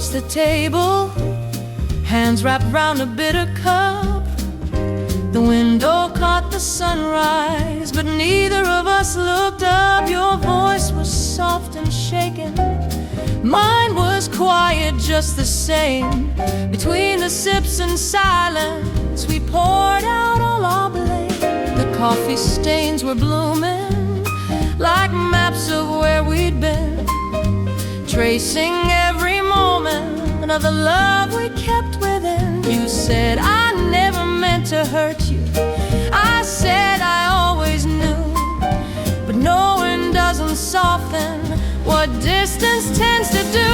across the table, hands wrapped round a bitter cup. The window caught the sunrise, but neither of us looked up. Your voice was soft and shaken, mine was quiet just the same. Between the sips and silence, we poured out all our blame. The coffee stains were blooming like maps of where we'd been, tracing every moment of the love we kept within. You said I never meant to hurt you, I said I always knew, but knowing doesn't soften what distance tends to do.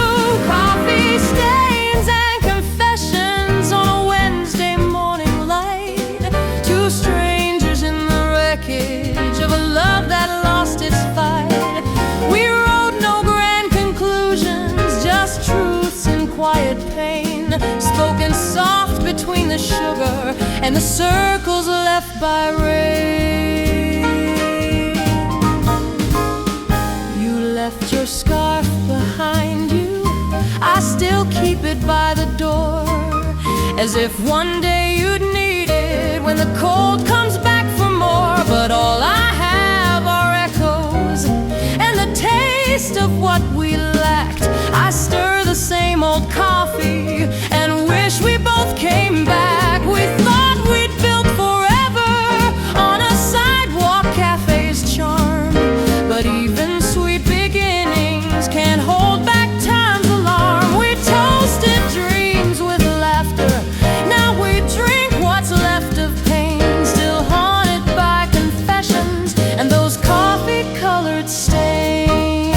Coffee stains and confessions on a Wednesday morning light, two strangers in the wreckage of a love that lost its fight. We wrote no grand conclusions, just truths in quiet pain, spoken soft between the sugar and the circles left by rain. You left your scarf behind you, I still keep it by the door, as if one day you'd need it when the cold comes back for more. But all I have are echoes and the taste of what we lacked. I stir the same old coffee and wish we both came back. We thought we'd built forever on a sidewalk café's charm, but even sweet beginnings can't hold back time's alarm. We toasted dreams with laughter, now we drink what's left of pain, still haunted by confessions and those coffee-colored stains.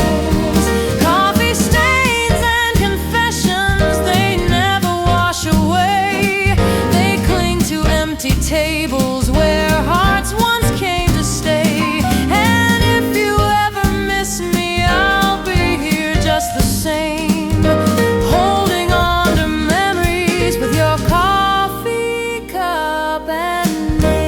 Coffee stains and confessions, they never wash away. They cling to empty tables where hearts once came to stay. And if you ever miss me, I'll be here just the same, holding on to memories with your coffee cup and name.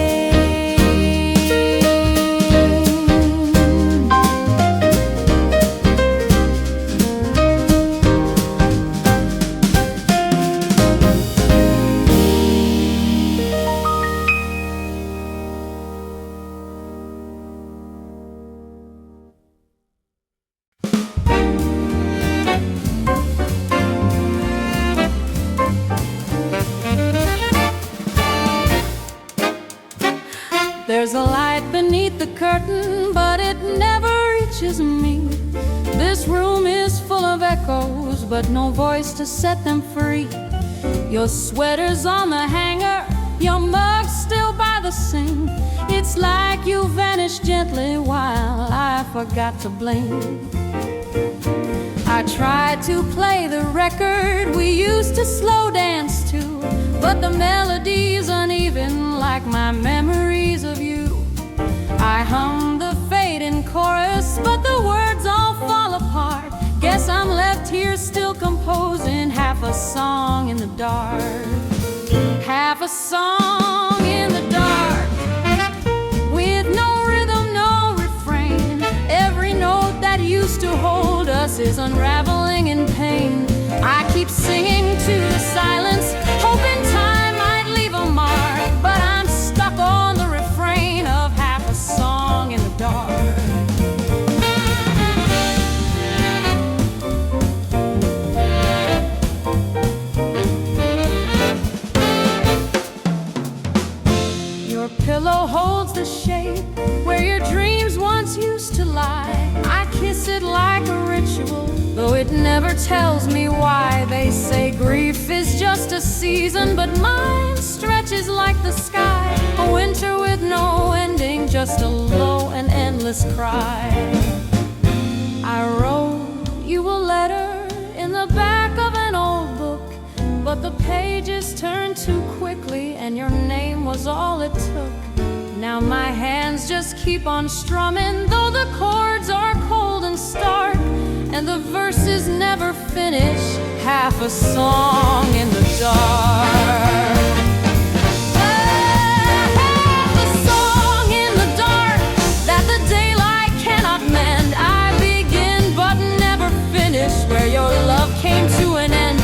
There's a light beneath the curtain, but it never reaches me. This room is full of echoes, but no voice to set them free. Your sweater's on the hanger, your mug's still by the sink. It's like you vanished gently while I forgot to blink. I tried to play the record we used to slow dance to, but the melody's uneven like my memories of you. I hum the fading chorus, but the words all fall apart. Guess I'm left here still composing half a song in the dark. Half a song in the dark, with no rhythm, no refrain. Every note that used to hold us is unraveling in pain. I keep singing to the silence, hoping time might leave a mark, but I'm stuck on the refrain of half a song in the dark. Your pillow holds the shape where your dreams once used to lie. I kiss it like a ritual, though it never tells me why. They say grief is just a season, but mine stretches like the sky. A winter with no ending, just a low and endless cry. I wrote you a letter in the back of an old book, but the pages turned too quickly and your name was all it took. Now my hands just keep on strumming, though the chords are cold and stark, and the verses never finish. Half a song in the dark. Half a song in the dark that the daylight cannot mend. I begin but never finish, where your love came to an end.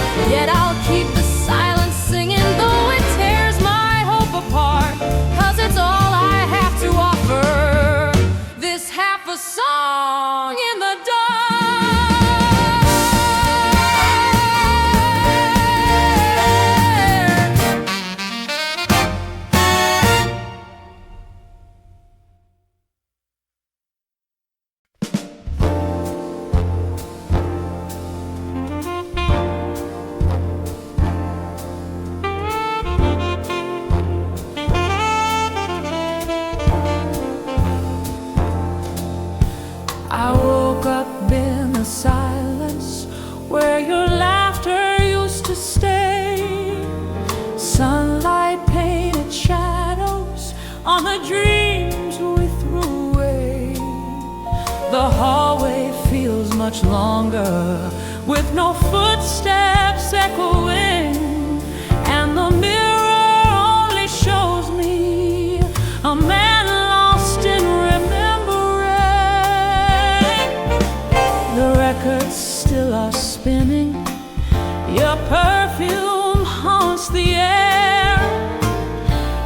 longer, with no footsteps echoing, and the mirror only shows me a man lost in remembering. The records still are spinning, your perfume haunts the air.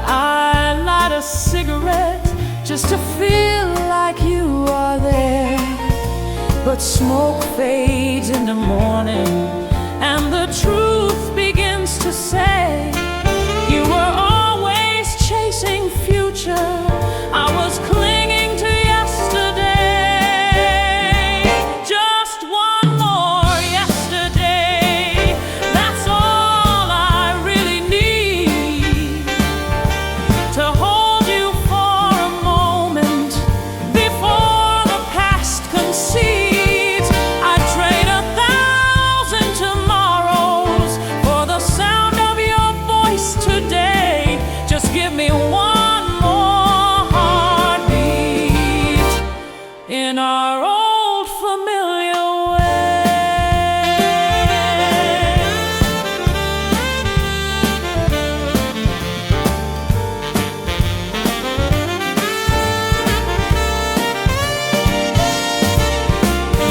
I light a cigarette just to feel like you are there. But smoke fades into morning, and the truth begins to say, you were always chasing future, I was clinging to yesterday. Just one more yesterday, that's all I really need, to hold you for a moment before the past concedes. I'd trade 1,000 tomorrows for the sound of your voice today. Just give me one more heartbeat in our old familiar way.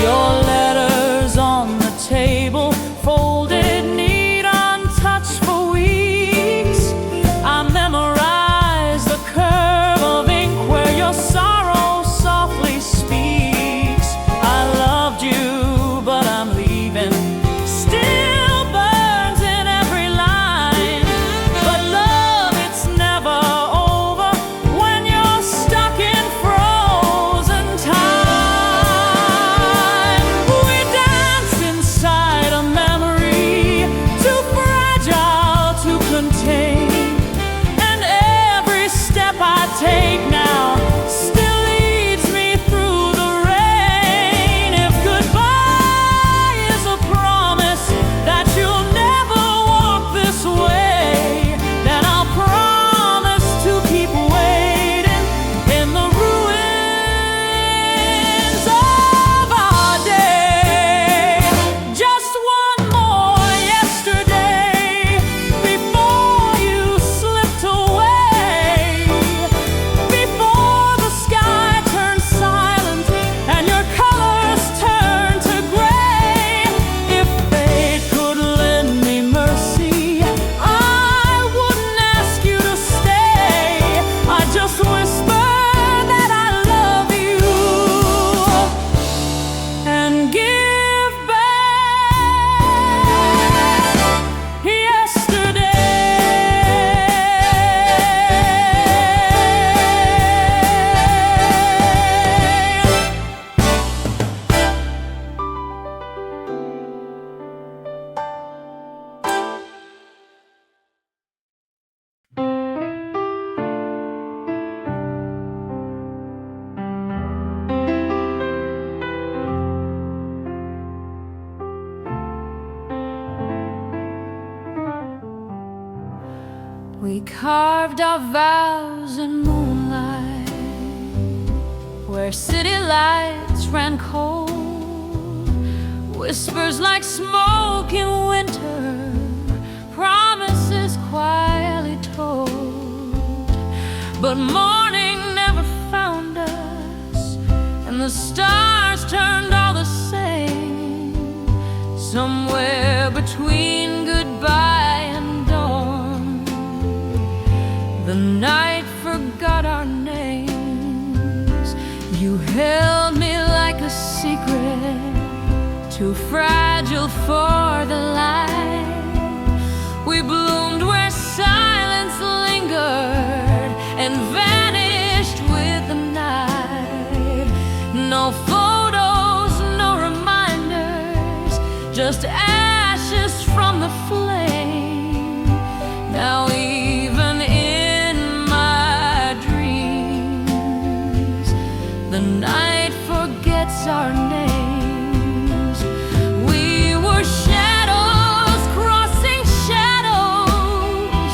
Your letters on the table, folded neat, untouched for weeks. I memorize the curve of ink where your sorrow softly speaks. I loved you, but I'm leaving, still burns in every line. But love, it's never over when you're stuck in frozen time. We danced inside a memory too fragile to contain, and every step I take now still leads me through the rain. If goodbye is a promise that you'll never walk this way, then I'll promise to keep waiting in the ruins of our day. Just one more yesterday before you slipped away, before the sky turned silent and your colors turned to gray. If fate could lend me mercy, I wouldn't ask you to stay. I'd just whisper that I love you and give back yesterday. We carved our vows in moonlight, where city lights ran cold, whispers like smoke in winter, promises quietly told. But morning never found us, and the stars turned all the same. Somewhere between goodbye and dawn, the night forgot our names. You held me like a secret, too fragile for the light. We bloomed where silence lingered and vanished with the night. No photos, no reminders, just ashes from the flame. Now even in my dreams, the night forgets our names. We were shadows crossing shadows,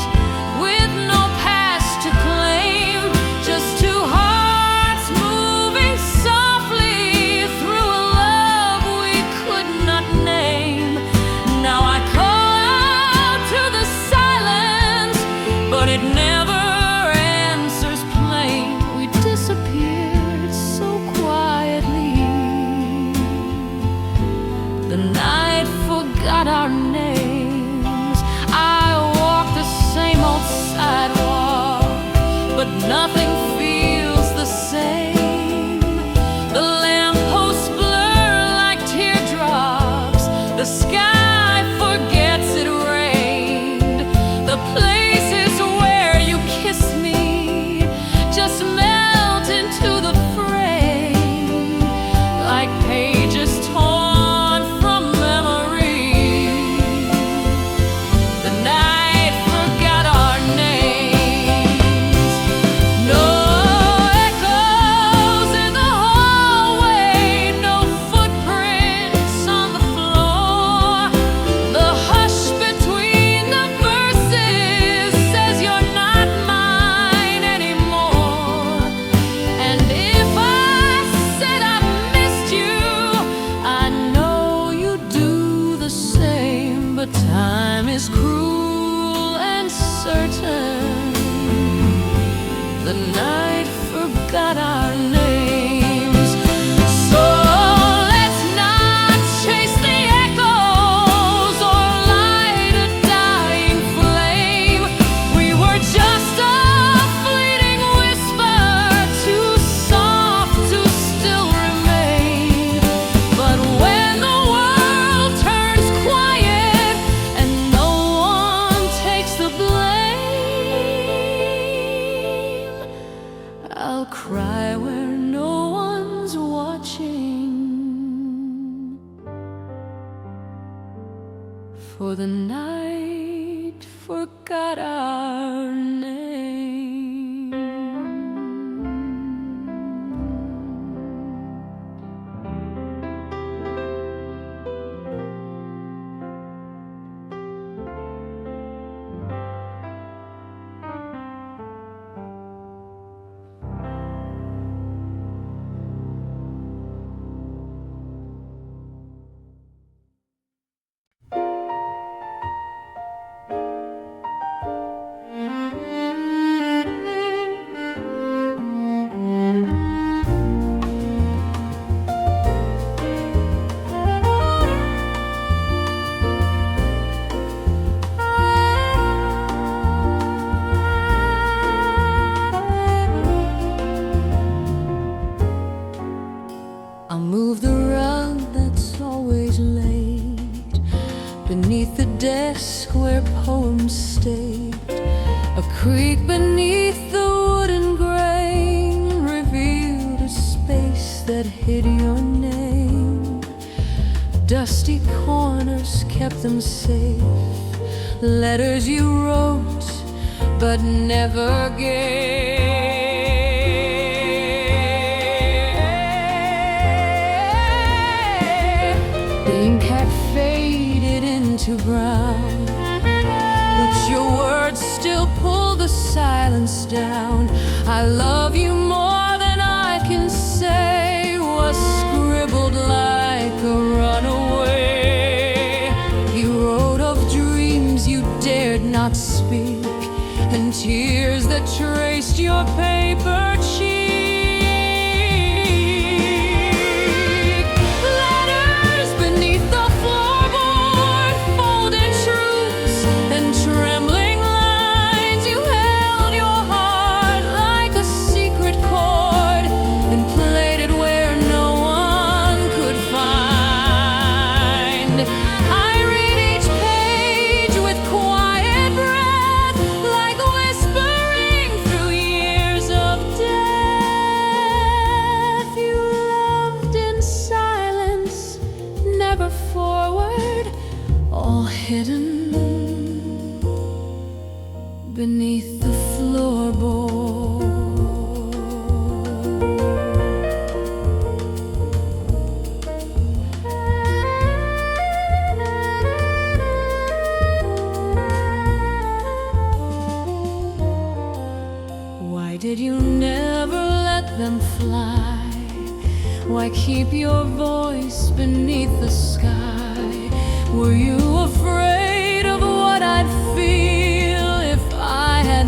with no past to claim, just two hearts moving softly through a love we but it never answers plain. We disappeared so quietly. The night forgot our names. I walked the same old sidewalk, but nothing feels the same. The lampposts blur like teardrops. The sky forgets it rained. The places where you kissed me just melt into the frame like pages torn from memory. The night forgot our names. No echoes in the hallway, no footprints on the floor. The hush between the verses says you're not mine anymore. And if I said I missed you, I know you do the same. But time is cruel and certain. The night forgot our names. So let's not chase the echoes or light a dying flame. We were just a fleeting whisper, too soft to still remain. But when the world turns quiet and no one takes the blame, I'll cry where no one's watching. For the night forgot our name. I'll move the rug that's always laid beneath the desk where poems stayed. A creak beneath the wooden grain revealed a space that hid your name. Dusty corners kept them safe. Letters you wrote but never gave. The ink had faded into brown, but your words still pull the silence down. I love you more than I can say was scribbled like a runaway. You wrote of dreams you dared not speak, and tears that traced your paper cheek. Letters beneath the floorboard, folded truths and trembling lines. You held your heart like a secret chord and played it where no one could find. I read each page with quiet breath, like whispering through years of death. You loved in silence, never forward, all hidden beneath the floorboard. Why did you never let them fly? Why keep your voice beneath the sky? Were you afraid of what I'd feel if I had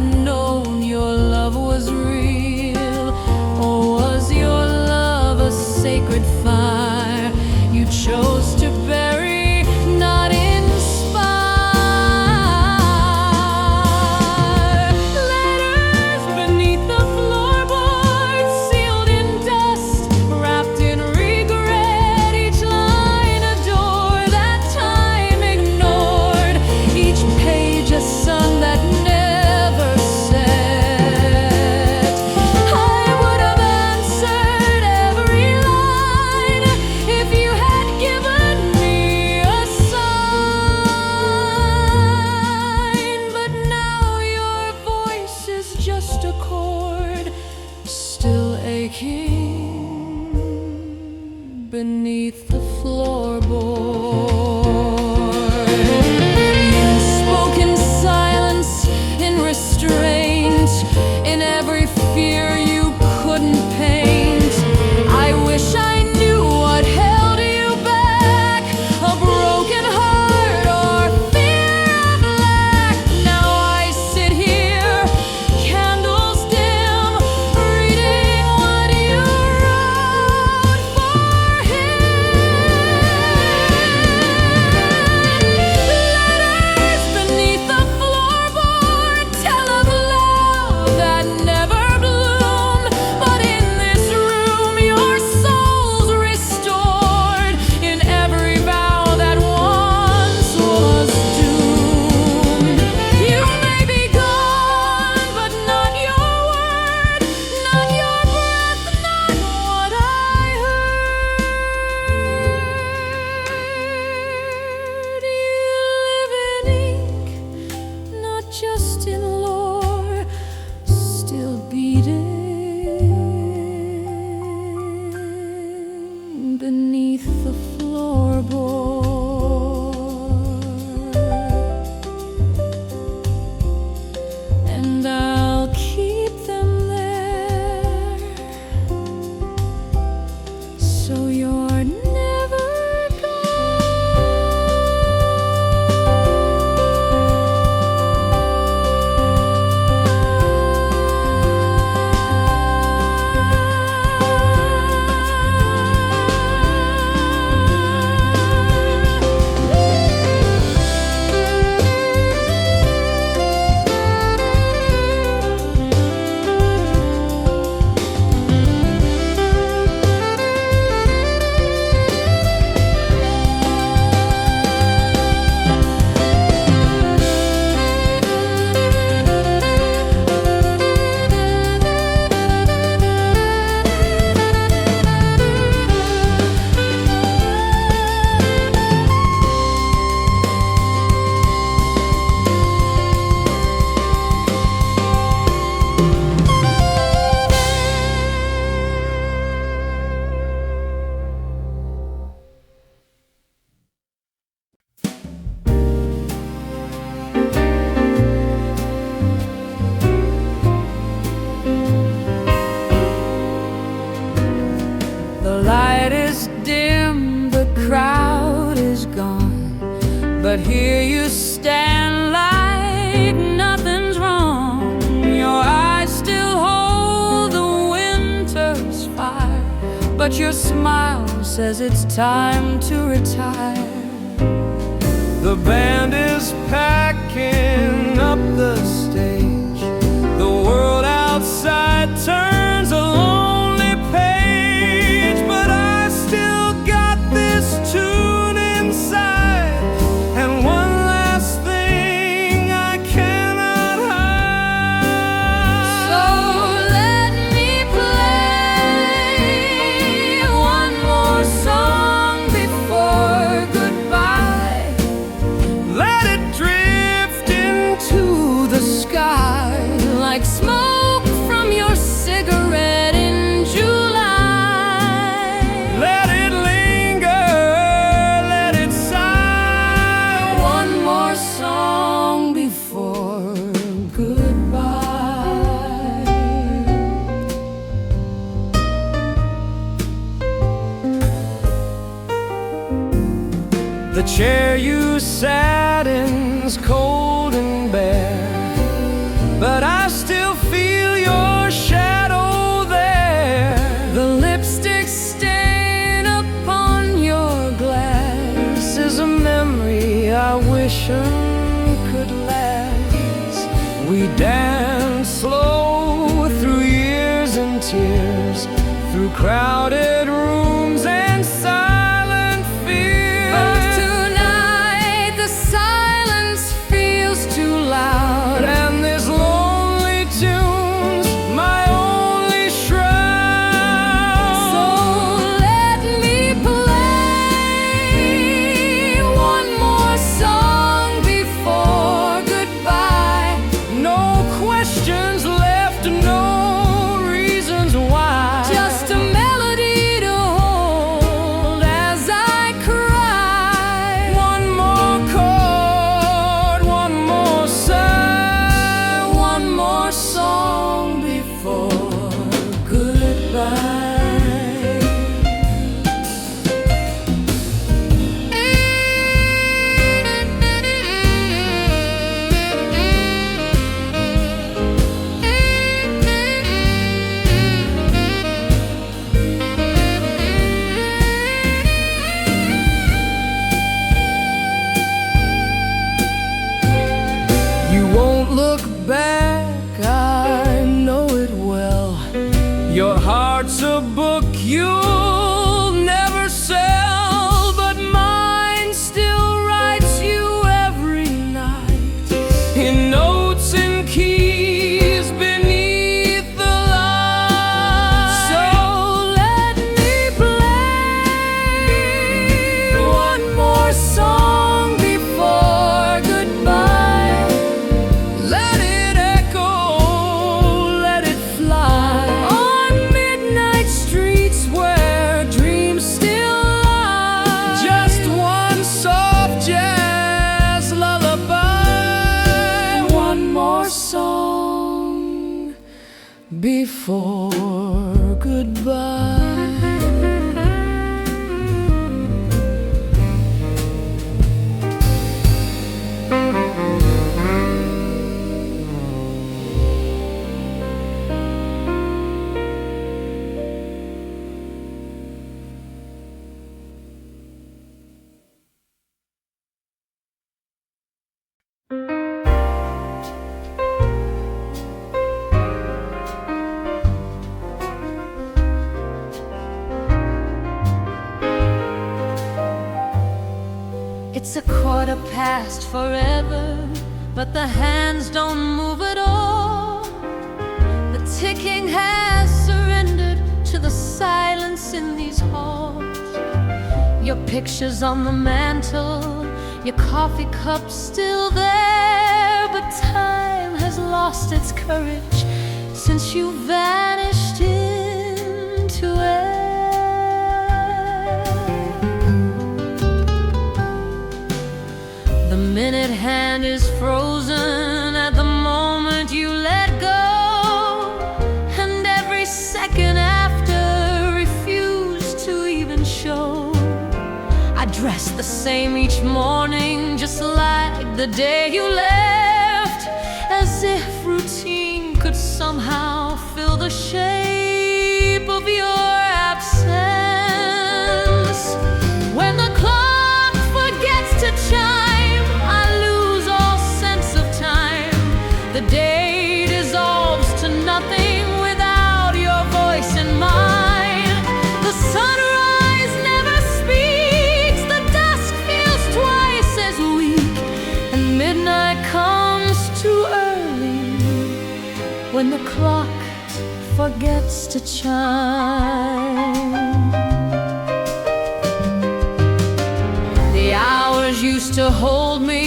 just in lore, still beating beneath the floorboard. And I'll keep them there, so you're never but here you stand like nothing's wrong. Your eyes still hold the winter's fire, but your smile says it's time to retire. The band is packing up the stage. The world outside turns a lonely page, but I still got this tune inside. And one last thing I cannot hide. So let me play one more song before goodbye. Let it drift into the sky Like smoke from your cigarette in July. Let it linger, let it sigh. One more song before goodbye. The chair you sat in's cold and bare, but I still feel your shadow there. The lipstick stain upon your glass This is a memory I wish could last. We danced slow through years and tears, through crowded rooms and silent fears. But tonight the silence feels too loud, And this lonely tune's my only shroud. so let me play one more song before goodbye. No questions left, no reasons why. Just a melody to hold as I cry. One more chord, one more sigh. One more song before goodbye. You won't look back, I know it well. Your heart's a book you'll never sell, but mine still writes you every night in notes and keys beneath the light. So let me play one more song before goodbye. song before goodbye. It's 1/4 forever, but the hands don't move at all. The ticking has surrendered to the silence in these halls. Your picture's on the mantle, your coffee cup's still there, but time has lost its courage since you vanished into air. The minute hand is frozen at the moment you let go, and every second after refused to even show. I dress the same each morning, just like the day you left, as if routine could somehow fill the shape of your absence. When the clock forgets to chime, I lose all sense of time. The day dissolves to nothing without your voice in mine. The sunrise never speaks, the dusk feels twice as weak, and midnight comes too early when the clock forgets to chime. The hours used to hold me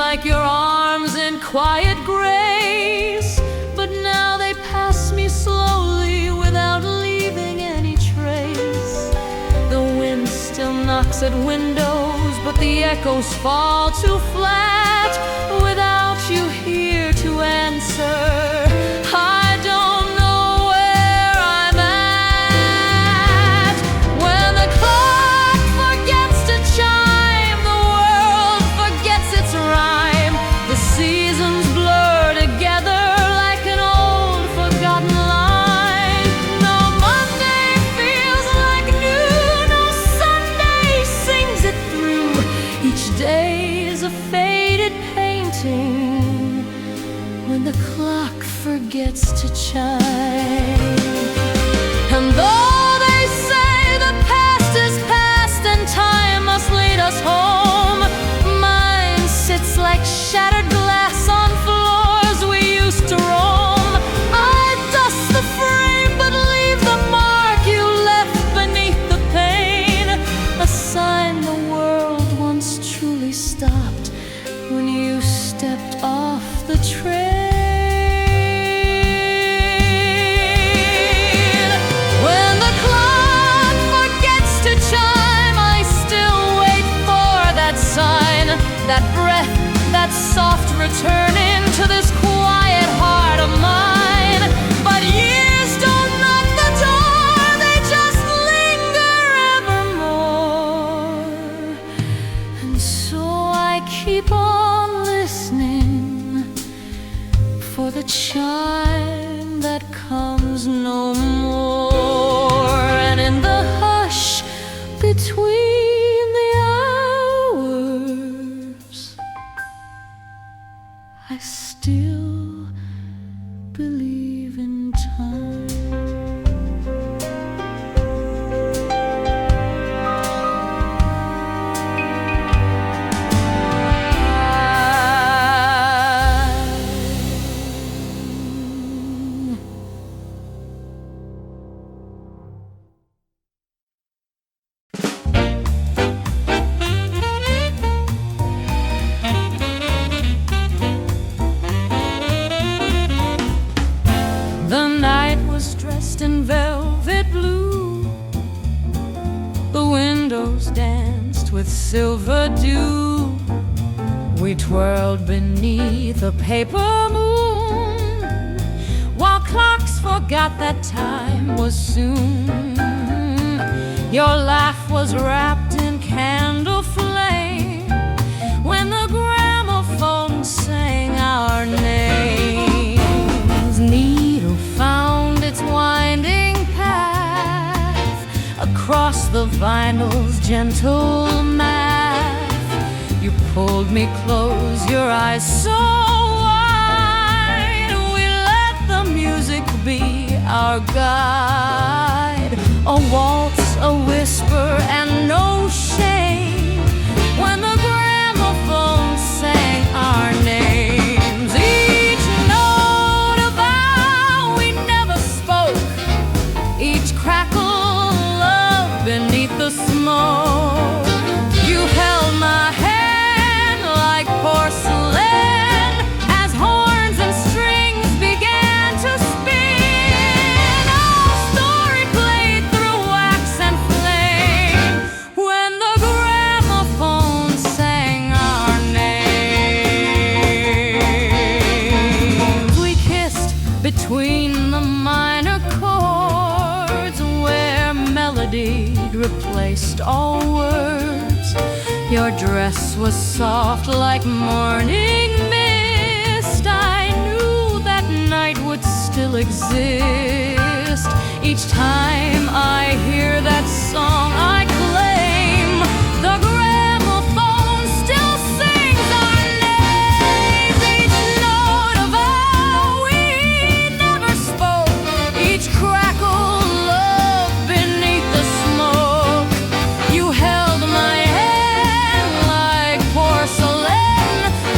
like your arms in quiet grace, but now they pass me slowly without leaving any trace. The wind still knocks at windows, but the echoes fall too flat without you here to answer. I don't know where I'm at. When the clock forgets to chime, the world forgets its rhyme. The seasons blur together like an old forgotten line. No Monday feels like new, no Sunday sings it through. Each day is a faded painting when the clock forgets to chime. And though they say the past is past and time must lead us home, mine sits like shattered glass on floors we used to roam. I dust the frame but leave the mark you left beneath the pain, a sign the world once truly stopped when you stepped off the train. When the clock forgets to chime, I still wait for that sign, that breath, that soft returning to this quiet heart of mine. But years don't knock the door, they just linger evermore. And so I keep on listening for the chime that comes no more. And in the hush between the hours, I still believe in time. The night was dressed in velvet blue, the windows danced with silver dew. We twirled beneath a paper moon, almost forgot that time was soon. Your laugh was wrapped in candle flame when the gramophone sang our names. Needle found its winding path across the vinyl's gentle math. You pulled me close, your eyes so wide. We let the music be our guide. A waltz, a whisper, and no shame when the gramophone sang our names. Each note of vow we never spoke, each crackle of love beneath the smoke. You held my hand like porcelain as horns and strings began to spin. Our story played through wax and flame when the gramophone sang our names. We kissed between the minor chords where melody replaced all words. Your dress was soft like morning mist. I knew that night would still exist. Each time I hear that song, I claim the gramophone still sings our names. Each note of vow we never spoke, each crackle love beneath the smoke. You held my hand like porcelain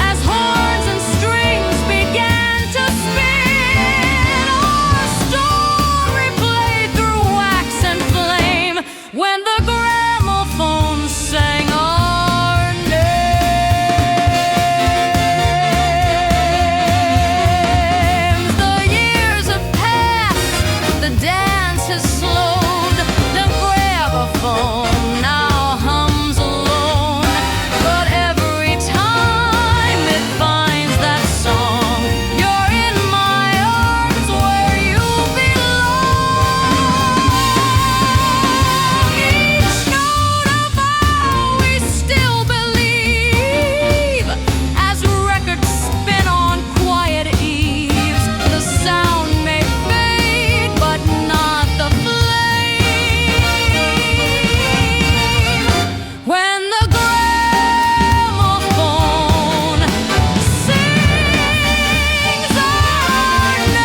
as horns and strings began to spin. Our story played through wax and flame when the gramophone sang our names. The years have passed, the dance has slowed, the gramophone now hums alone. But every time it finds that song, you're in my arms where you belong. Each note of vow we still believe as records spin on quiet eves. The sound may fade, but not the flame. When the gramophone sings our names.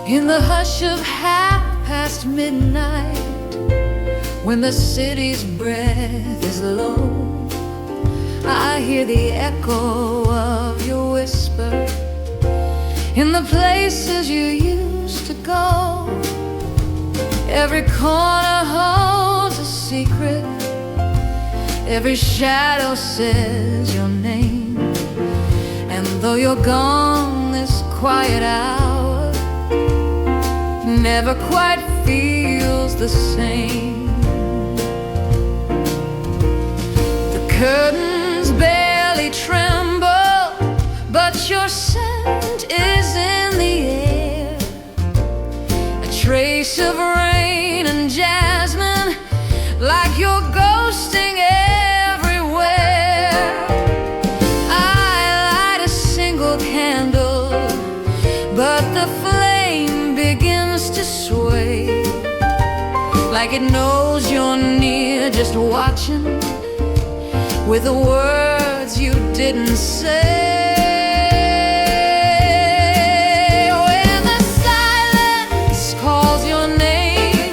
In the hush of midnight, when the city's breath is low, I hear the echo of your whisper in the places you used to go. Every corner holds a secret, every shadow says your name. And though you're gone, this quiet hour never quite feels the same. The curtains barely tremble, but your scent is in the air, a trace of rain and jasmine, like you're ghosting everywhere. I light a single candle, but the flame begins to sway, like it knows you're near, just watching with the words you didn't say. When the silence calls your name,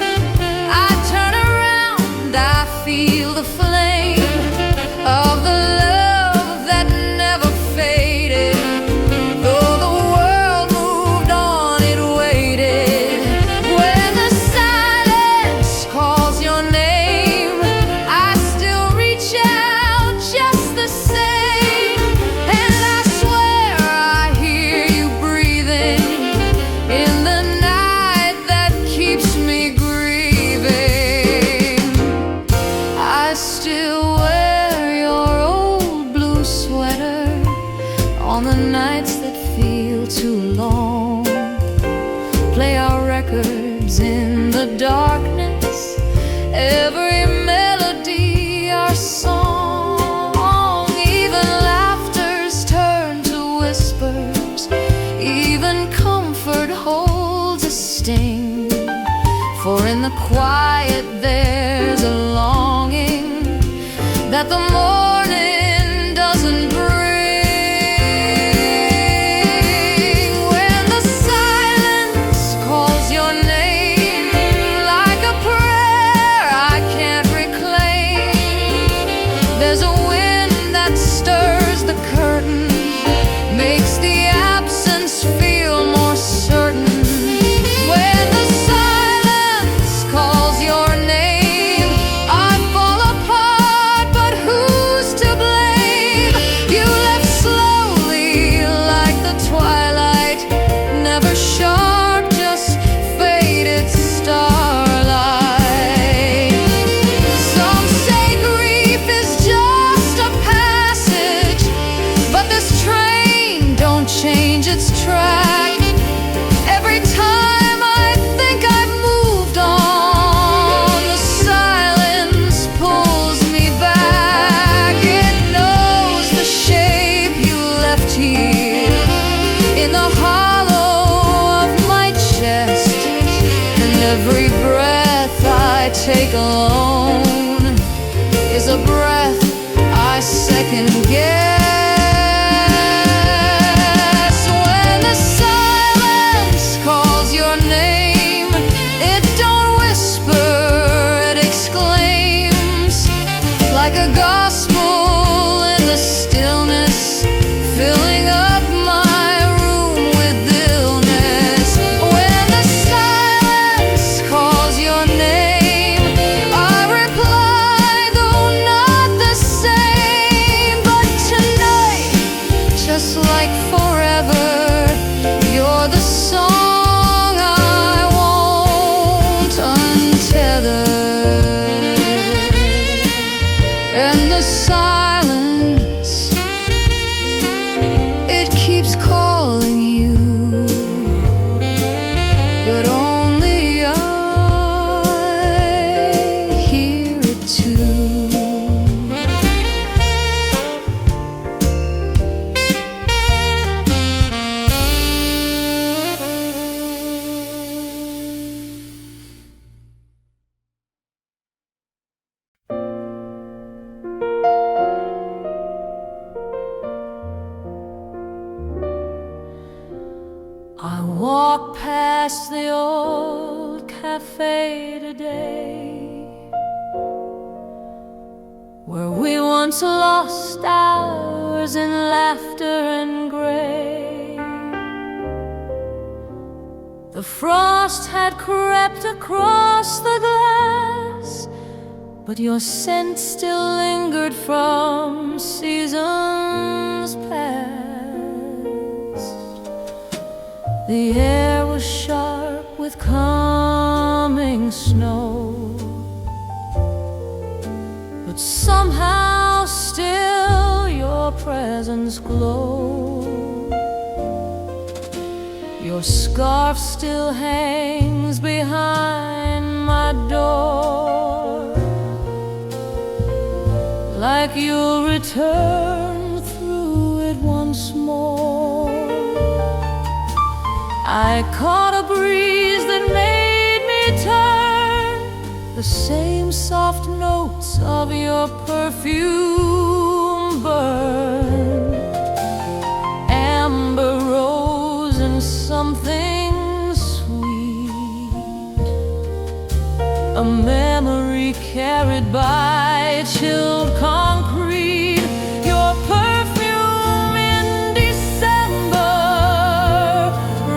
I turn around, I feel the flame of the love that never faded. Though on the nights that feel too long. Play our records in the darkness, every melody our song. Even laughter's turned to whispers, even comfort holds a sting. For in the quiet there's a longing that the morning doesn't bring. Every breath I take alone is a breath I second guess. When the silence calls your name, it don't whisper, it exclaims like a gospel in the stillness, filling up my room with illness. When the silence calls your name, I reply, though not the same. But tonight, just like forever, you're the song I won't untether. And the silence, it keeps calling you, but only I hear it too. I walk past the old cafe today, where we once lost hours in laughter and gray. The frost had crept across the glass, but your scent still lingered from seasons past. The air was sharp with coming snow, but somehow still your presence glowed. Your scarf still hangs behind my door, like you'll return through it once more. I caught a breeze that made me turn, the same soft notes of your perfume burn, amber rose and something sweet, a memory carried by chilled concrete. Your perfume in December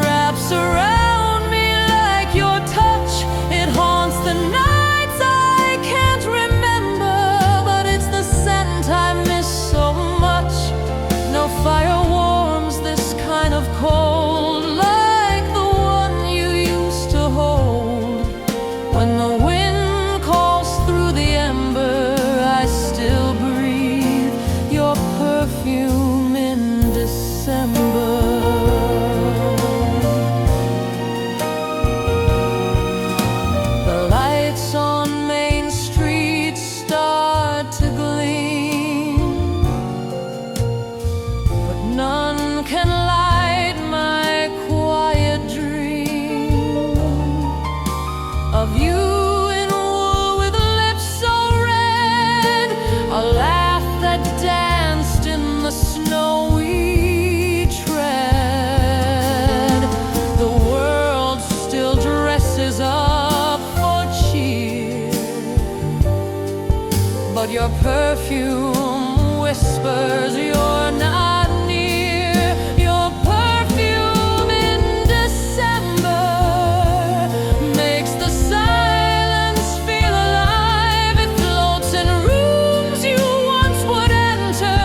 wraps around me like your touch. It haunts the nights I can't remember, but it's the scent I miss so much. none can light my quiet dream of you in wool with lips so red, a laugh that danced in the snowy tread. The world still dresses up for cheer, but your perfume whispers you're not near. Your perfume in December makes the silence feel alive. It floats in rooms you once would enter,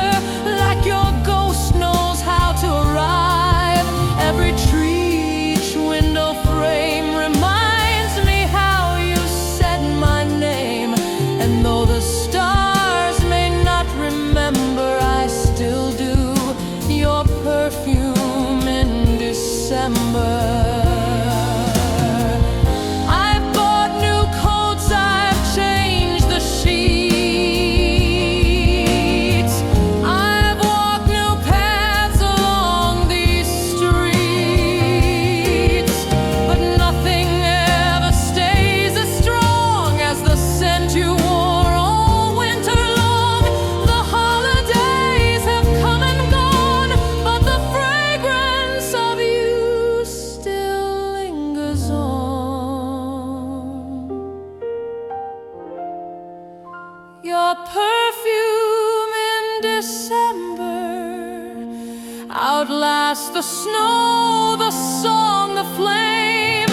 like your ghost knows how to arrive. Every tree, each window frame reminds me how you said my name. And though the stars may not remember, I still do. Your perfume in December. I've bought new coats, I've changed the sheets, I've walked new paths along these streets, but nothing ever stays as strong as the scent you wore all winter long. The holidays have come and gone, but the fragrance of you still lingers on. Your perfume in December outlasts the snow, the song, the flame.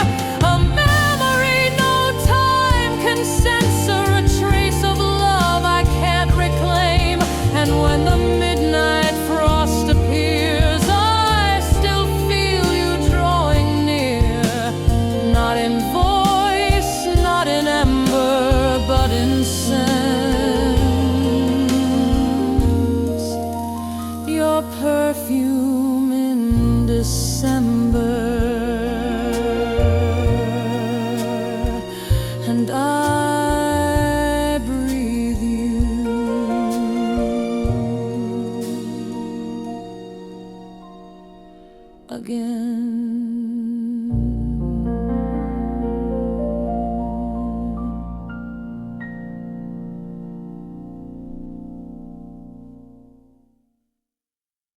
A memory no time can censor, a trace of love I can't reclaim. And when the midnight frost appears, I still feel you drawing near. Not in voice, not in ember, but in sense. Your perfume in December, and I breathe you again.